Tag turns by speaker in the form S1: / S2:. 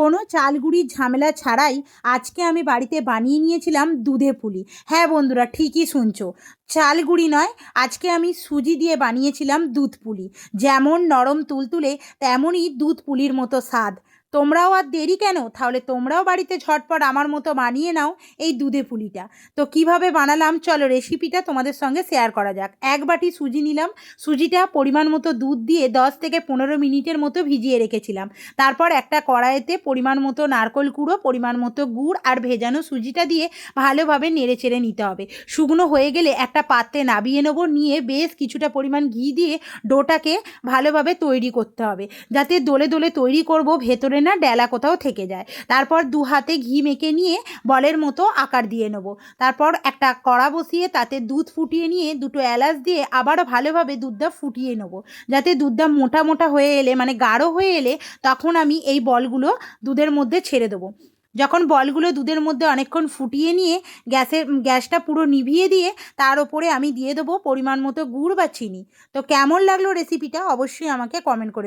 S1: কোনো চালগুড়ির ঝামেলা ছাড়াই আজকে আমি বাড়িতে বানিয়ে নিয়েছিলাম দুধে পুলি। হ্যাঁ বন্ধুরা, ঠিকই শুনছো, চালগুড়ি নয়, আজকে আমি সুজি দিয়ে বানিয়েছিলাম দুধ পুলি। যেমন নরম তুলতুলে তেমনই দুধ পুলির মতো স্বাদ। তোমরাও আর দেরি কেন, তাহলে তোমরাও বাড়িতে ঝটপট আমার মতো বানিয়ে নাও এই দুধে পুলিটা। তো কিভাবে বানালাম চলো রেসিপিটা তোমাদের সঙ্গে শেয়ার করা যাক। 1 বাটি সুজি নিলাম। সুজিটা পরিমাণ মতো দুধ দিয়ে 10 থেকে 15 মিনিটের মতো ভিজিয়ে রেখেছিলাম। তারপর একটা কড়াইতে পরিমাণ মতো নারকেল কুড়ো, পরিমাণ মতো গুড় আর ভেজানো সুজিটা দিয়ে ভালোভাবে নেড়ে চেড়ে নিতে হবে। শুকনো হয়ে গেলে একটা পাত্রে নাবিয়ে নেবো, নিয়ে বেশ কিছুটা পরিমাণ ঘি দিয়ে ডোটাকে ভালোভাবে তৈরি করতে হবে, যাতে দোলে দোলে তৈরি করব, ভেতরে না ডেলা কোথাও থেকে যায়। তারপর 2 হাতে ঘি মেখে নিয়ে বলের মতো আকার দিয়ে নেব। তারপর একটা কড়া বসিয়ে তাতে দুধ ফুটিয়ে নিয়ে 2টো এলাচ দিয়ে আবারও ভালোভাবে দুধটা ফুটিয়ে নেব, যাতে দুধটা মোটা মোটা হয়ে এলে মানে গাঢ় হয়ে এলে তখন আমি এই বলগুলো দুধের মধ্যে ছেড়ে দেবো। যখন বলগুলো দুধের মধ্যে অনেকক্ষণ ফুটিয়ে নিয়ে গ্যাসটা পুরো নিভিয়ে দিয়ে তার ওপরে আমি দিয়ে দেবো পরিমাণ মতো গুড় বা চিনি। তো কেমন লাগলো রেসিপিটা অবশ্যই আমাকে কমেন্ট করে